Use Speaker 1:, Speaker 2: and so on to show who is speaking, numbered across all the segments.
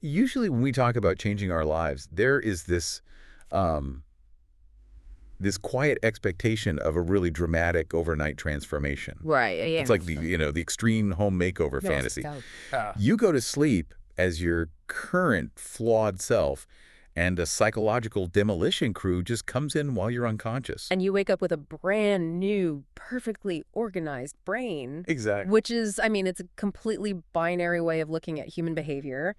Speaker 1: Usually when we talk about changing our lives, there is um, this quiet expectation of a really dramatic overnight transformation.
Speaker 2: Right,
Speaker 1: It's
Speaker 2: yeah.
Speaker 1: like the extreme home makeover
Speaker 2: No,
Speaker 1: fantasy.
Speaker 2: so-
Speaker 1: You go to sleep as your current flawed self, and a psychological demolition crew just comes in while you're unconscious.
Speaker 2: And you wake up with a brand new, perfectly organized brain,
Speaker 1: Exactly.
Speaker 2: which is, I mean, it's a completely binary way of looking at human behavior.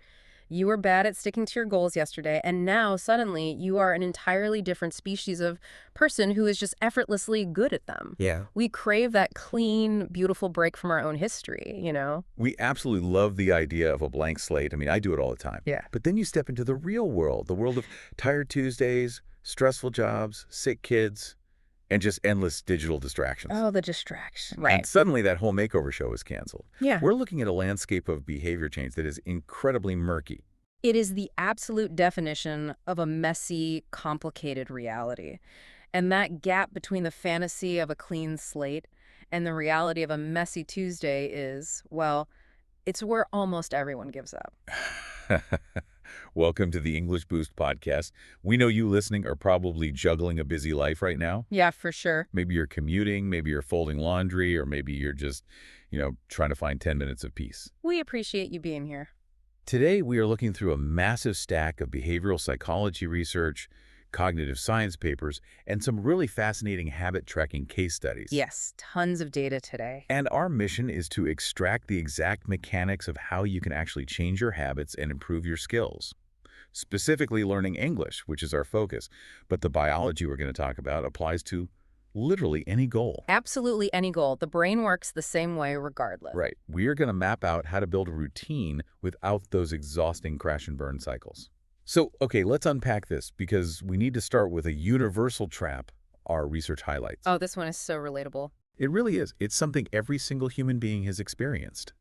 Speaker 2: You were bad at sticking to your goals yesterday, and now suddenly you are an entirely different species of person who is just effortlessly good at them.
Speaker 1: Yeah.
Speaker 2: We crave that clean, beautiful break from our own history, you know?
Speaker 1: We absolutely love the idea of a blank slate. I mean, I do it all the time.
Speaker 2: Yeah.
Speaker 1: But then you step into the real world, the world of tired Tuesdays, stressful jobs, sick kids, and just endless digital distractions.
Speaker 2: Oh, the distraction.
Speaker 1: And suddenly that whole makeover show is canceled.
Speaker 2: Yeah.
Speaker 1: We're looking at a landscape of behavior change that is incredibly murky.
Speaker 2: It is the absolute definition of a messy, complicated reality. And that gap between the fantasy of a clean slate and the reality of a messy Tuesday is, well, it's where almost everyone gives up.
Speaker 1: Welcome to the English Boost podcast. We know you listening are probably juggling a busy life right now.
Speaker 2: Yeah, for sure.
Speaker 1: Maybe you're commuting, maybe you're folding laundry, or maybe you're just, trying to find 10 minutes of peace.
Speaker 2: We appreciate you being here.
Speaker 1: Today, we are looking through a massive stack of behavioral psychology research, cognitive science papers, and some really fascinating habit-tracking case studies.
Speaker 2: Yes, tons of data today.
Speaker 1: And our mission is to extract the exact mechanics of how you can actually change your habits and improve your skills. Specifically learning English, which is our focus, but the biology we're going to talk about applies to literally any goal.
Speaker 2: Absolutely any goal. The brain works the same way regardless.
Speaker 1: Right. We are going to map out how to build a routine without those exhausting crash and burn cycles. So, okay, let's unpack this because we need to start with a universal trap our research highlights.
Speaker 2: Oh, this one is so relatable.
Speaker 1: It really is. It's something every single human being has experienced.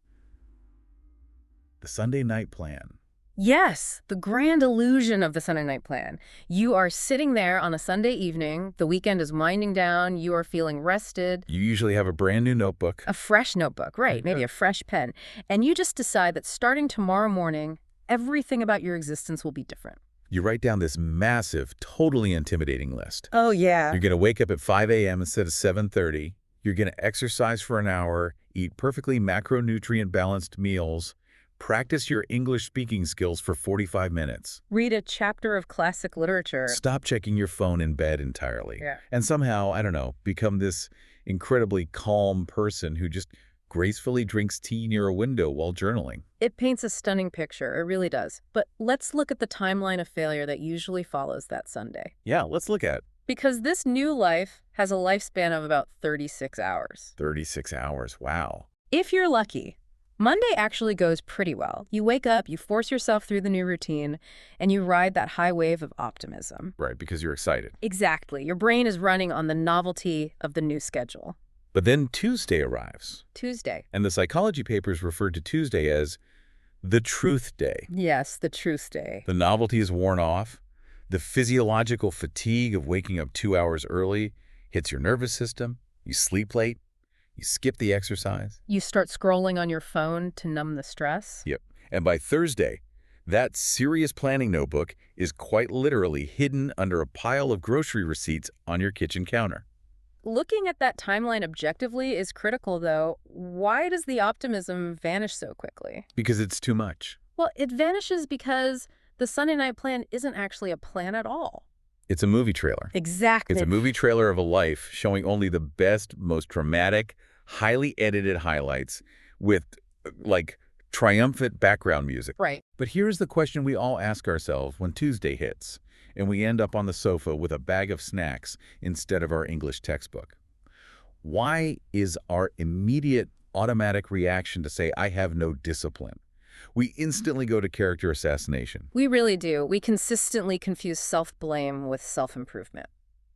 Speaker 1: The Sunday night plan.
Speaker 2: Yes, the grand illusion of the Sunday night plan. You are sitting there on a Sunday evening, the weekend is winding down, you are feeling rested.
Speaker 1: You usually have a brand new notebook.
Speaker 2: A fresh notebook, right, maybe a fresh pen. And you just decide that starting tomorrow morning, everything about your existence will be different.
Speaker 1: You write down this massive, totally intimidating list.
Speaker 2: Oh, yeah.
Speaker 1: You're going to wake up at 5 a.m. instead of 7:30. You're going to exercise for an hour, eat perfectly macronutrient-balanced meals, practice your English speaking skills for 45 minutes.
Speaker 2: Read a chapter of classic literature.
Speaker 1: Stop checking your phone in bed entirely.
Speaker 2: Yeah.
Speaker 1: And somehow, I don't know, become this incredibly calm person who just gracefully drinks tea near a window while journaling.
Speaker 2: It paints a stunning picture, it really does. But let's look at the timeline of failure that usually follows that Sunday.
Speaker 1: Yeah, let's look at
Speaker 2: Because this new life has a lifespan of about 36 hours.
Speaker 1: 36 hours. Wow.
Speaker 2: If you're lucky, Monday actually goes pretty well. You wake up, you force yourself through the new routine, and you ride that high wave of optimism.
Speaker 1: Right, because you're excited.
Speaker 2: Exactly. Your brain is running on the novelty of the new schedule.
Speaker 1: But then Tuesday arrives.
Speaker 2: Tuesday.
Speaker 1: And the psychology papers referred to Tuesday as the truth day.
Speaker 2: Yes, the truth day.
Speaker 1: The novelty is worn off. The physiological fatigue of waking up 2 hours early hits your nervous system. You sleep late. You skip the exercise.
Speaker 2: You start scrolling on your phone to numb the stress.
Speaker 1: Yep. And by Thursday, that serious planning notebook is quite literally hidden under a pile of grocery receipts on your kitchen counter.
Speaker 2: Looking at that timeline objectively is critical, though. Why does the optimism vanish so quickly?
Speaker 1: Because it's too much.
Speaker 2: Well, it vanishes because the Sunday night plan isn't actually a plan at all.
Speaker 1: It's a movie trailer.
Speaker 2: Exactly.
Speaker 1: It's a movie trailer of a life showing only the best, most dramatic, highly edited highlights with, like, triumphant background music.
Speaker 2: Right.
Speaker 1: But here's the question we all ask ourselves when Tuesday hits, and we end up on the sofa with a bag of snacks instead of our English textbook. Why is our immediate automatic reaction to say, I have no discipline? We instantly go to character assassination.
Speaker 2: We really do. We consistently confuse self-blame with self-improvement.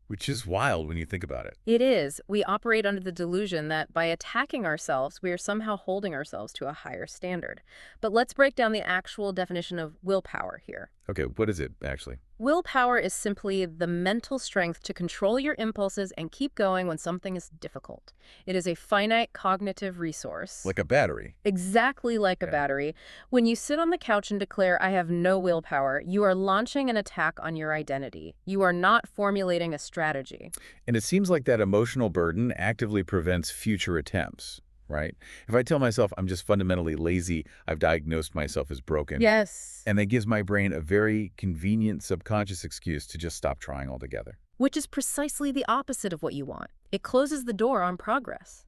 Speaker 1: Which is wild when you think about it.
Speaker 2: It is. We operate under the delusion that by attacking ourselves, we are somehow holding ourselves to a higher standard. But let's break down the actual definition of willpower here.
Speaker 1: Okay, what is it, actually?
Speaker 2: Willpower is simply the mental strength to control your impulses and keep going when something is difficult. It is a finite cognitive resource.
Speaker 1: Like a battery.
Speaker 2: Exactly like a
Speaker 1: Okay.
Speaker 2: battery. When you sit on the couch and declare, I have no willpower, you are launching an attack on your identity. You are not formulating a strategy.
Speaker 1: And it seems like that emotional burden actively prevents future attempts, right? If I tell myself I'm just fundamentally lazy, I've diagnosed myself as broken.
Speaker 2: Yes.
Speaker 1: And that gives my brain a very convenient subconscious excuse to just stop trying altogether.
Speaker 2: Which is precisely the opposite of what you want. It closes the door on progress.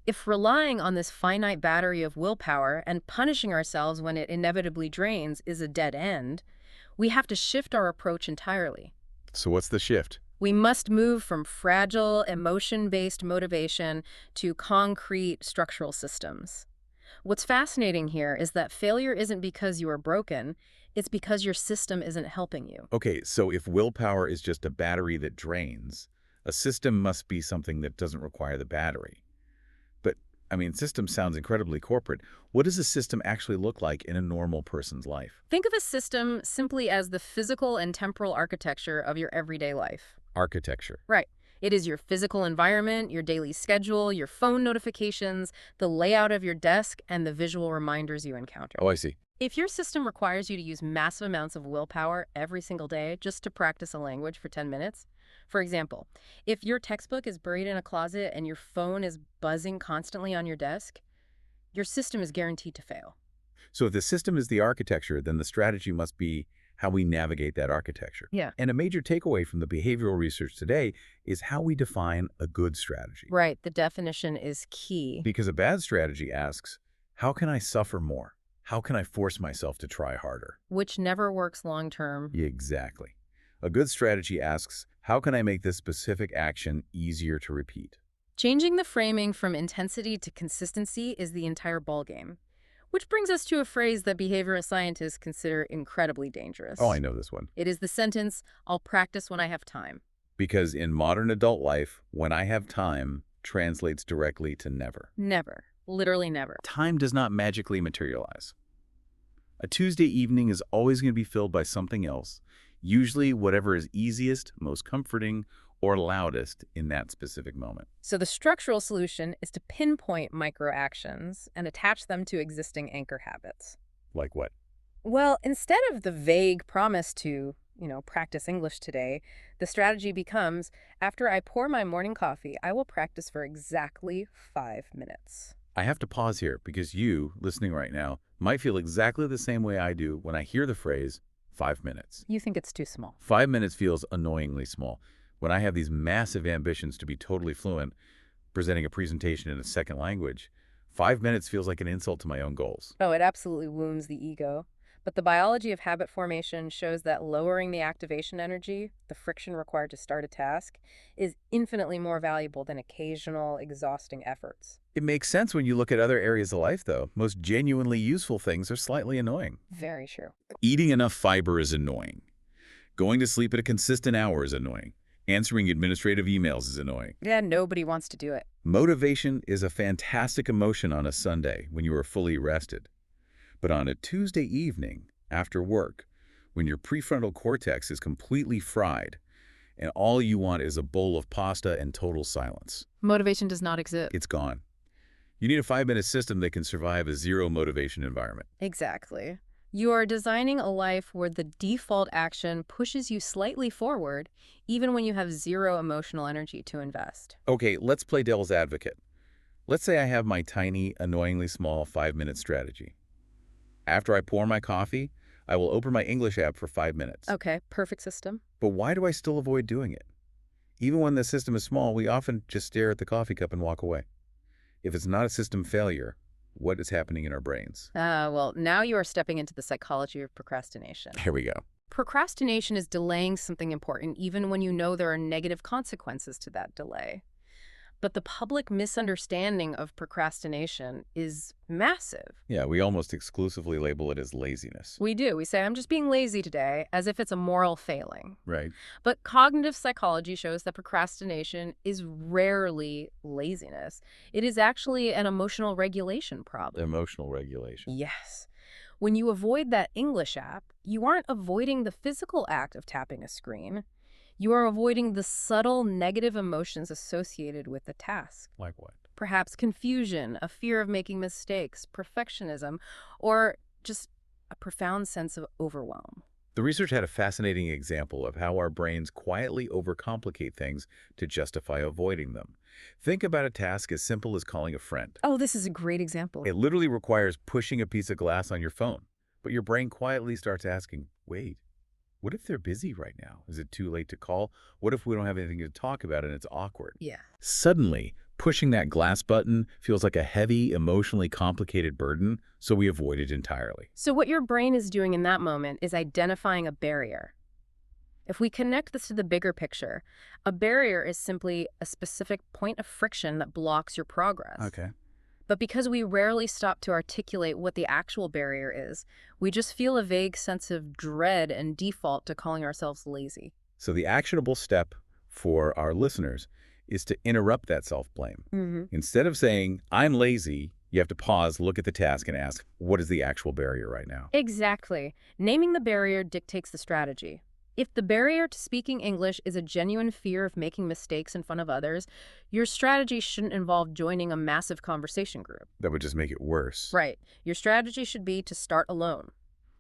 Speaker 2: If relying on this finite battery of willpower and punishing ourselves when it inevitably drains is a dead end, we have to shift our approach entirely.
Speaker 1: So what's the shift?
Speaker 2: We must move from fragile, emotion-based motivation to concrete structural systems. What's fascinating here is that failure isn't because you are broken, it's because your system isn't helping you.
Speaker 1: Okay, so if willpower is just a battery that drains, a system must be something that doesn't require the battery. But, I mean, system sounds incredibly corporate. What does a system actually look like in a normal person's life?
Speaker 2: Think of a system simply as the physical and temporal architecture of your everyday life.
Speaker 1: Architecture.
Speaker 2: Right. It is your physical environment, your daily schedule, your phone notifications, the layout of your desk, and the visual reminders you encounter.
Speaker 1: Oh, I see.
Speaker 2: If your system requires you to use massive amounts of willpower every single day just to practice a language for 10 minutes, for example, if your textbook is buried in a closet and your phone is buzzing constantly on your desk, your system is guaranteed to fail.
Speaker 1: So if the system is the architecture, then the strategy must be how we navigate that architecture.
Speaker 2: Yeah.
Speaker 1: And a major takeaway from the behavioral research today is how we define a good strategy.
Speaker 2: Right. The definition is key.
Speaker 1: Because a bad strategy asks, how can I suffer more? How can I force myself to try harder?
Speaker 2: Which never works long term.
Speaker 1: Exactly. A good strategy asks, how can I make this specific action easier to repeat?
Speaker 2: Changing the framing from intensity to consistency is the entire ballgame. Which brings us to a phrase that behavioral scientists consider incredibly dangerous.
Speaker 1: Oh, I know this one.
Speaker 2: It is the sentence, I'll practice when I have time.
Speaker 1: Because in modern adult life, when I have time translates directly to never.
Speaker 2: Never. Literally never.
Speaker 1: Time does not magically materialize. A Tuesday evening is always going to be filled by something else, usually whatever is easiest, most comforting, or loudest in that specific moment.
Speaker 2: So the structural solution is to pinpoint microactions and attach them to existing anchor habits.
Speaker 1: Like what?
Speaker 2: Well, instead of the vague promise to, practice English today, the strategy becomes, after I pour my morning coffee, I will practice for exactly 5 minutes.
Speaker 1: I have to pause here because you, listening right now, might feel exactly the same way I do when I hear the phrase 5 minutes.
Speaker 2: You think it's too small.
Speaker 1: 5 minutes feels annoyingly small. When I have these massive ambitions to be totally fluent, presenting a presentation in a second language, 5 minutes feels like an insult to my own goals.
Speaker 2: Oh, it absolutely wounds the ego. But the biology of habit formation shows that lowering the activation energy, the friction required to start a task, is infinitely more valuable than occasional, exhausting efforts.
Speaker 1: It makes sense when you look at other areas of life, though. Most genuinely useful things are slightly annoying.
Speaker 2: Very true.
Speaker 1: Eating enough fiber is annoying. Going to sleep at a consistent hour is annoying. Answering administrative emails is annoying.
Speaker 2: Yeah, nobody wants to do it.
Speaker 1: Motivation is a fantastic emotion on a Sunday when you are fully rested. But on a Tuesday evening, after work, when your prefrontal cortex is completely fried and all you want is a bowl of pasta and total silence,
Speaker 2: Motivation does not exist.
Speaker 1: it's gone. You need a 5-minute system that can survive a zero motivation environment.
Speaker 2: Exactly. You are designing a life where the default action pushes you slightly forward, even when you have zero emotional energy to invest.
Speaker 1: Okay, let's play devil's advocate. Let's say I have my tiny, annoyingly small 5-minute strategy. After I pour my coffee, I will open my English app for 5 minutes.
Speaker 2: Okay, perfect system.
Speaker 1: But why do I still avoid doing it? Even when the system is small, we often just stare at the coffee cup and walk away. If it's not a system failure, what is happening in our brains?
Speaker 2: Well, now you are stepping into the psychology of procrastination.
Speaker 1: Here we go.
Speaker 2: Procrastination is delaying something important even when you know there are negative consequences to that delay. But the public misunderstanding of procrastination is massive.
Speaker 1: Yeah, we almost exclusively label it as laziness.
Speaker 2: We do. We say, I'm just being lazy today, as if it's a moral failing.
Speaker 1: Right.
Speaker 2: But cognitive psychology shows that procrastination is rarely laziness. It is actually an emotional regulation problem.
Speaker 1: Emotional regulation.
Speaker 2: Yes. When you avoid that English app, you aren't avoiding the physical act of tapping a screen. You are avoiding the subtle negative emotions associated with the task.
Speaker 1: Like what?
Speaker 2: Perhaps confusion, a fear of making mistakes, perfectionism, or just a profound sense of overwhelm.
Speaker 1: The research had a fascinating example of how our brains quietly overcomplicate things to justify avoiding them. Think about a task as simple as calling a friend.
Speaker 2: Oh, this is a great example.
Speaker 1: It literally requires pushing a piece of glass on your phone, but your brain quietly starts asking, wait, what if they're busy right now? Is it too late to call? What if we don't have anything to talk about and it's awkward?
Speaker 2: Yeah.
Speaker 1: Suddenly, pushing that glass button feels like a heavy, emotionally complicated burden, so we avoid it entirely.
Speaker 2: So what your brain is doing in that moment is identifying a barrier. If we connect this to the bigger picture, a barrier is simply a specific point of friction that blocks your progress.
Speaker 1: Okay.
Speaker 2: But because we rarely stop to articulate what the actual barrier is, we just feel a vague sense of dread and default to calling ourselves lazy.
Speaker 1: So the actionable step for our listeners is to interrupt that self-blame. Instead of saying, I'm lazy, you have to pause, look at the task, and ask, what is the actual barrier right now?
Speaker 2: Exactly. Naming the barrier dictates the strategy. If the barrier to speaking English is a genuine fear of making mistakes in front of others, your strategy shouldn't involve joining a massive conversation group.
Speaker 1: That would just make it worse.
Speaker 2: Right. Your strategy should be to start alone.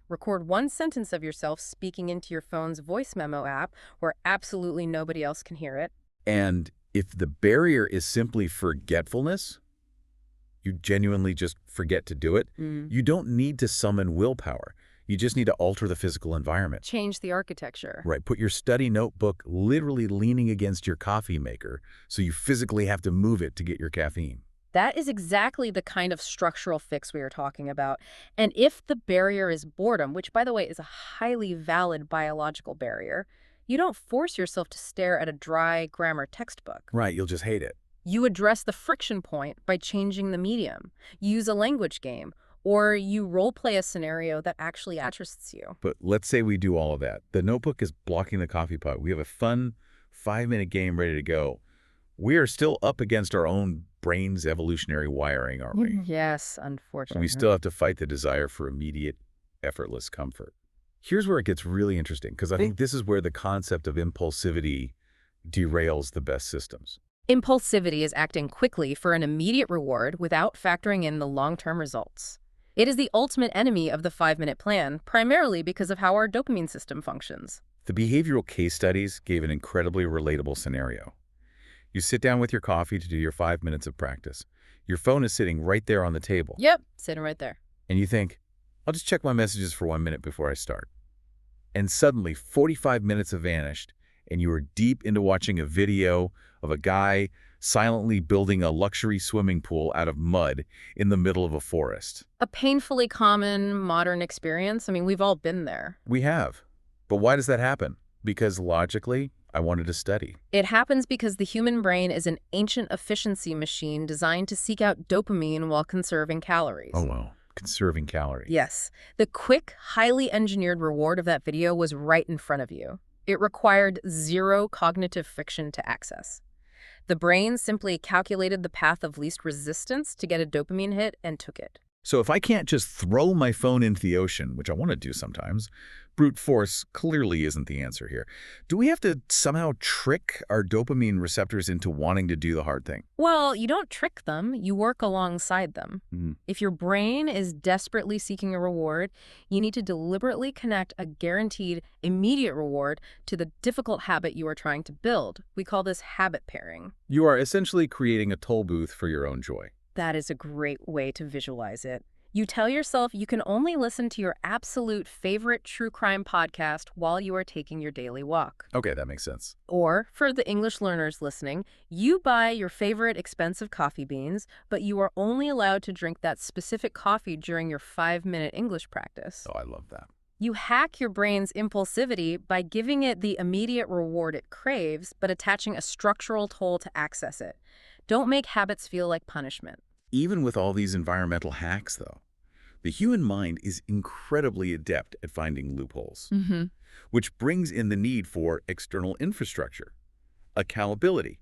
Speaker 2: Record one sentence of yourself speaking into your phone's voice memo app where absolutely nobody else can hear it.
Speaker 1: And if the barrier is simply forgetfulness, you genuinely just forget to do it, you don't need to summon willpower. You just need to alter the physical environment.
Speaker 2: Change the architecture.
Speaker 1: Right. Put your study notebook literally leaning against your coffee maker so you physically have to move it to get your caffeine.
Speaker 2: That is exactly the kind of structural fix we are talking about. And if the barrier is boredom, which, by the way, is a highly valid biological barrier, you don't force yourself to stare at a dry grammar textbook.
Speaker 1: Right. You'll just hate it.
Speaker 2: You address the friction point by changing the medium. You use a language game, or you role-play a scenario that actually interests you.
Speaker 1: But let's say we do all of that. The notebook is blocking the coffee pot. We have a fun 5-minute game ready to go. We are still up against our own brain's evolutionary wiring, aren't we?
Speaker 2: Yes, unfortunately.
Speaker 1: We still have to fight the desire for immediate, effortless comfort. Here's where it gets really interesting, because I think this is where the concept of impulsivity derails the best systems.
Speaker 2: Impulsivity is acting quickly for an immediate reward without factoring in the long-term results. It is the ultimate enemy of the 5-minute plan, primarily because of how our dopamine system functions.
Speaker 1: The behavioral case studies gave an incredibly relatable scenario. You sit down with your coffee to do your 5 minutes of practice. Your phone is sitting right there on the table.
Speaker 2: Yep, sitting right there.
Speaker 1: And you think, I'll just check my messages for 1 minute before I start. And suddenly, 45 minutes have vanished, and you are deep into watching a video of a guy silently building a luxury swimming pool out of mud in the middle of a forest.
Speaker 2: A painfully common modern experience. I mean, we've all been there.
Speaker 1: We have. But why does that happen? Because logically, I wanted to study.
Speaker 2: It happens because the human brain is an ancient efficiency machine designed to seek out dopamine while conserving calories.
Speaker 1: Oh, wow. Conserving calories.
Speaker 2: Yes. The quick, highly engineered reward of that video was right in front of you. It required zero cognitive friction to access. The brain simply calculated the path of least resistance to get a dopamine hit and took it.
Speaker 1: So if I can't just throw my phone into the ocean, which I want to do sometimes, brute force clearly isn't the answer here. Do we have to somehow trick our dopamine receptors into wanting to do the hard thing?
Speaker 2: Well, you don't trick them, you work alongside them. If your brain is desperately seeking a reward, you need to deliberately connect a guaranteed immediate reward to the difficult habit you are trying to build. We call this habit pairing.
Speaker 1: You are essentially creating a toll booth for your own joy.
Speaker 2: That is a great way to visualize it. You tell yourself you can only listen to your absolute favorite true crime podcast while you are taking your daily walk.
Speaker 1: Okay, that makes sense.
Speaker 2: Or, for the English learners listening, you buy your favorite expensive coffee beans, but you are only allowed to drink that specific coffee during your 5-minute English practice.
Speaker 1: Oh, I love that.
Speaker 2: You hack your brain's impulsivity by giving it the immediate reward it craves, but attaching a structural toll to access it. Don't make habits feel like punishment.
Speaker 1: Even with all these environmental hacks, though, the human mind is incredibly adept at finding loopholes, which brings in the need for external infrastructure, accountability,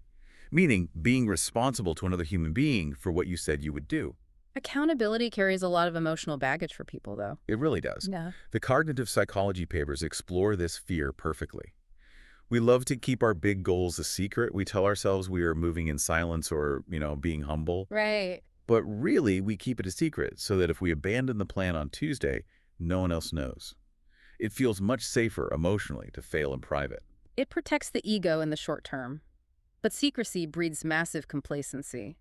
Speaker 1: meaning being responsible to another human being for what you said you would do.
Speaker 2: Accountability carries a lot of emotional baggage for people, though.
Speaker 1: It really does.
Speaker 2: Yeah.
Speaker 1: The cognitive psychology papers explore this fear perfectly. We love to keep our big goals a secret. We tell ourselves we are moving in silence or, being humble.
Speaker 2: Right.
Speaker 1: But really, we keep it a secret so that if we abandon the plan on Tuesday, no one else knows. It feels much safer emotionally to fail in private.
Speaker 2: It protects the ego in the short term. But secrecy breeds massive complacency.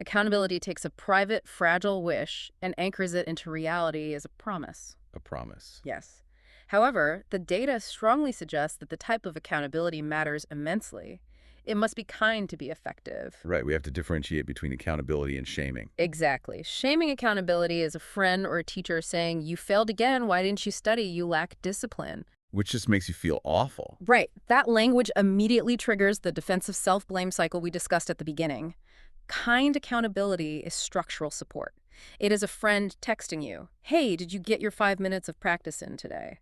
Speaker 2: Accountability takes a private, fragile wish and anchors it into reality as a promise.
Speaker 1: A promise.
Speaker 2: Yes. However, the data strongly suggests that the type of accountability matters immensely. It must be kind to be effective.
Speaker 1: Right, we have to differentiate between accountability and shaming.
Speaker 2: Exactly. Shaming accountability is a friend or a teacher saying, "You failed again, why didn't you study? You lack discipline."
Speaker 1: Which just makes you feel awful.
Speaker 2: Right. That language immediately triggers the defensive self-blame cycle we discussed at the beginning. Kind accountability is structural support. It is a friend texting you, "Hey, did you get your 5 minutes of practice in today?"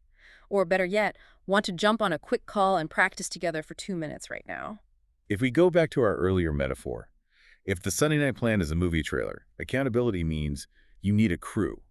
Speaker 2: Or better yet, "Want to jump on a quick call and practice together for 2 minutes right now?"
Speaker 1: If we go back to our earlier metaphor, if the Sunday night plan is a movie trailer, accountability means you need a crew.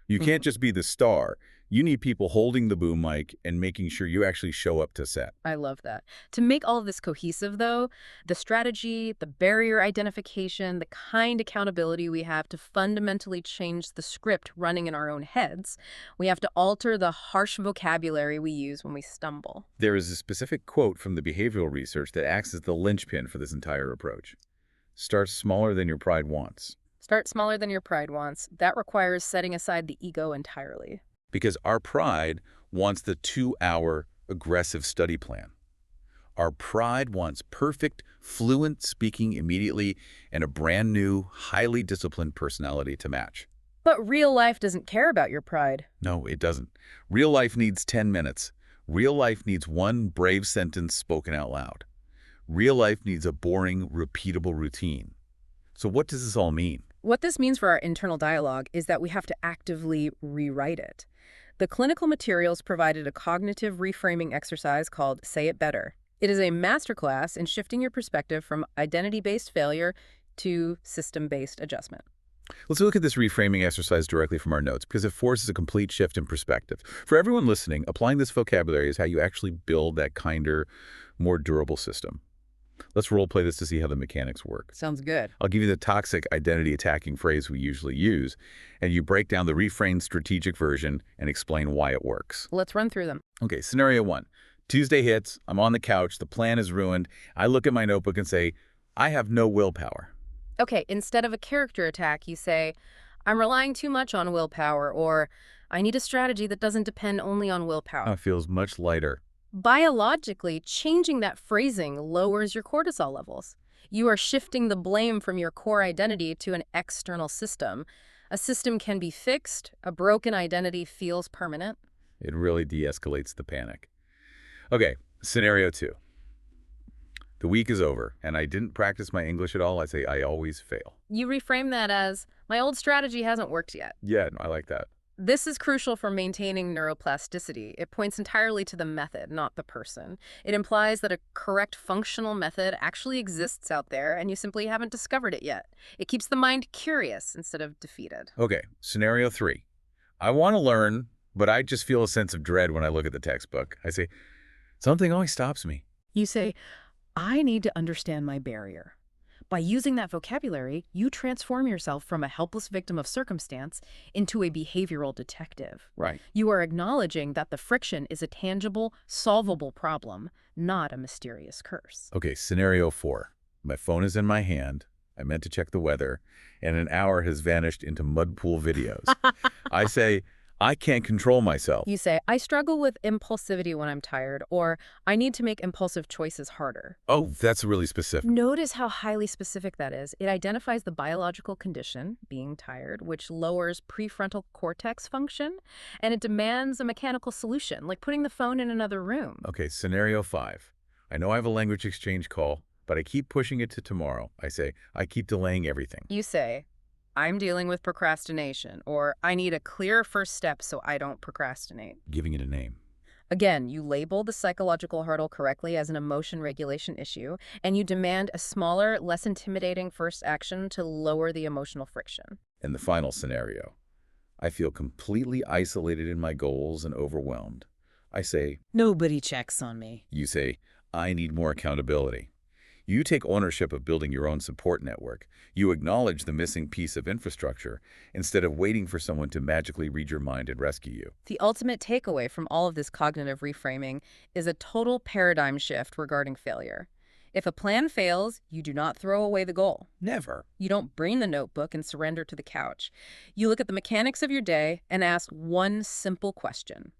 Speaker 1: You can't just be the star. You need people holding the boom mic and making sure you actually show up to set.
Speaker 2: I love that. To make all of this cohesive, though, the strategy, the barrier identification, the kind accountability we have to fundamentally change the script running in our own heads, we have to alter the harsh vocabulary we use when we stumble.
Speaker 1: There is a specific quote from the behavioral research that acts as the linchpin for this entire approach. Start smaller than your pride wants.
Speaker 2: Start smaller than your pride wants. That requires setting aside the ego entirely.
Speaker 1: Because our pride wants the 2-hour aggressive study plan. Our pride wants perfect, fluent speaking immediately and a brand new, highly disciplined personality to match.
Speaker 2: But real life doesn't care about your pride.
Speaker 1: No, it doesn't. Real life needs 10 minutes. Real life needs one brave sentence spoken out loud. Real life needs a boring, repeatable routine. So what does this all mean?
Speaker 2: What this means for our internal dialogue is that we have to actively rewrite it. The clinical materials provided a cognitive reframing exercise called Say It Better. It is a masterclass in shifting your perspective from identity-based failure to system-based adjustment.
Speaker 1: Let's look at this reframing exercise directly from our notes because it forces a complete shift in perspective. For everyone listening, applying this vocabulary is how you actually build that kinder, more durable system. Let's role play this to see how the mechanics work.
Speaker 2: Sounds good.
Speaker 1: I'll give you the toxic identity attacking phrase we usually use, and you break down the reframed strategic version and explain why it works.
Speaker 2: Let's run through them.
Speaker 1: Okay, scenario 1. Tuesday hits, I'm on the couch, the plan is ruined. I look at my notebook and say, I have no willpower.
Speaker 2: Okay, instead of a character attack, you say, "I'm relying too much on willpower," or "I need a strategy that doesn't depend only on willpower."
Speaker 1: It feels much lighter.
Speaker 2: Biologically, changing that phrasing lowers your cortisol levels. You are shifting the blame from your core identity to an external system. A system can be fixed. A broken identity feels permanent.
Speaker 1: It really de-escalates the panic. Okay, scenario 2. The week is over, and I didn't practice my English at all. I say I always fail.
Speaker 2: You reframe that as, "My old strategy hasn't worked yet."
Speaker 1: Yeah, no, I like that.
Speaker 2: This is crucial for maintaining neuroplasticity. It points entirely to the method, not the person. It implies that a correct functional method actually exists out there, and you simply haven't discovered it yet. It keeps the mind curious instead of defeated.
Speaker 1: Okay, scenario 3. I want to learn, but I just feel a sense of dread when I look at the textbook. I say, something always stops me.
Speaker 2: You say, "I need to understand my barrier." By using that vocabulary, you transform yourself from a helpless victim of circumstance into a behavioral detective.
Speaker 1: Right.
Speaker 2: You are acknowledging that the friction is a tangible, solvable problem, not a mysterious curse.
Speaker 1: Okay, scenario 4. My phone is in my hand. I meant to check the weather, and an hour has vanished into mud pool videos. I say, I can't control myself.
Speaker 2: You say, "I struggle with impulsivity when I'm tired," or "I need to make impulsive choices harder."
Speaker 1: Oh, that's really specific.
Speaker 2: Notice how highly specific that is. It identifies the biological condition, being tired, which lowers prefrontal cortex function, and it demands a mechanical solution, like putting the phone in another room.
Speaker 1: Okay, scenario 5. I know I have a language exchange call, but I keep pushing it to tomorrow. I say, I keep delaying everything.
Speaker 2: You say, "I'm dealing with procrastination," or "I need a clear first step so I don't procrastinate."
Speaker 1: Giving it a name.
Speaker 2: Again, you label the psychological hurdle correctly as an emotion regulation issue, and you demand a smaller, less intimidating first action to lower the emotional friction.
Speaker 1: In the final scenario, I feel completely isolated in my goals and overwhelmed. I say,
Speaker 3: Nobody checks on me.
Speaker 1: you say, I need more accountability. You take ownership of building your own support network. You acknowledge the missing piece of infrastructure instead of waiting for someone to magically read your mind and rescue you.
Speaker 2: The ultimate takeaway from all of this cognitive reframing is a total paradigm shift regarding failure. If a plan fails, you do not throw away the goal.
Speaker 1: Never.
Speaker 2: You don't bring the notebook and surrender to the couch. You look at the mechanics of your day and ask one simple question.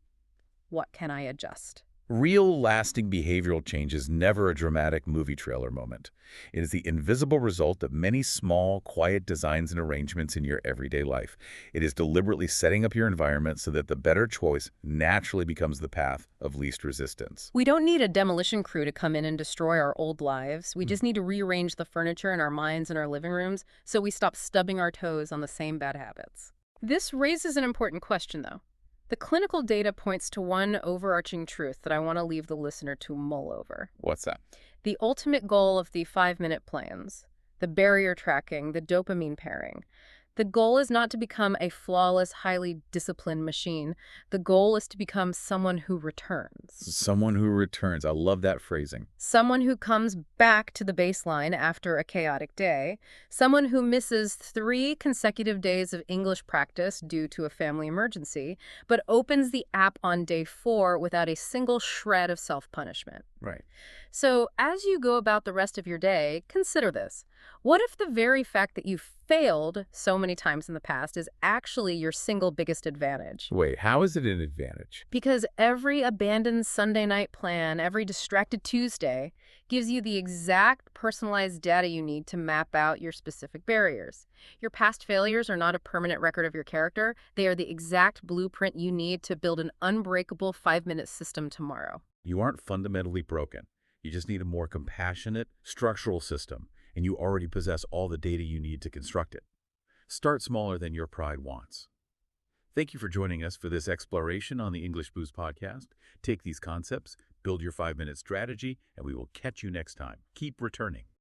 Speaker 2: What can I adjust?
Speaker 1: Real, lasting behavioral change is never a dramatic movie trailer moment. It is the invisible result of many small, quiet designs and arrangements in your everyday life. It is deliberately setting up your environment so that the better choice naturally becomes the path of least resistance.
Speaker 2: We don't need a demolition crew to come in and destroy our old lives. We just need to rearrange the furniture in our minds and our living rooms so we stop stubbing our toes on the same bad habits. This raises an important question, though. The clinical data points to one overarching truth that I want to leave the listener to mull over.
Speaker 1: What's that?
Speaker 2: The ultimate goal of the 5-minute plans, the barrier tracking, the dopamine pairing. The goal is not to become a flawless, highly disciplined machine. The goal is to become someone who returns.
Speaker 1: Someone who returns. I love that phrasing.
Speaker 2: Someone who comes back to the baseline after a chaotic day. Someone who misses 3 consecutive days of English practice due to a family emergency, but opens the app on day 4 without a single shred of self-punishment.
Speaker 1: Right.
Speaker 2: So as you go about the rest of your day, consider this. What if the very fact that you failed so many times in the past is actually your single biggest advantage?
Speaker 1: Wait, how is it an advantage?
Speaker 2: Because every abandoned Sunday night plan, every distracted Tuesday, gives you the exact personalized data you need to map out your specific barriers. Your past failures are not a permanent record of your character. They are the exact blueprint you need to build an unbreakable 5-minute system tomorrow.
Speaker 1: You aren't fundamentally broken. You just need a more compassionate, structural system, and you already possess all the data you need to construct it. Start smaller than your pride wants. Thank you for joining us for this exploration on the English Boost podcast. Take these concepts, build your 5-minute strategy, and we will catch you next time. Keep returning.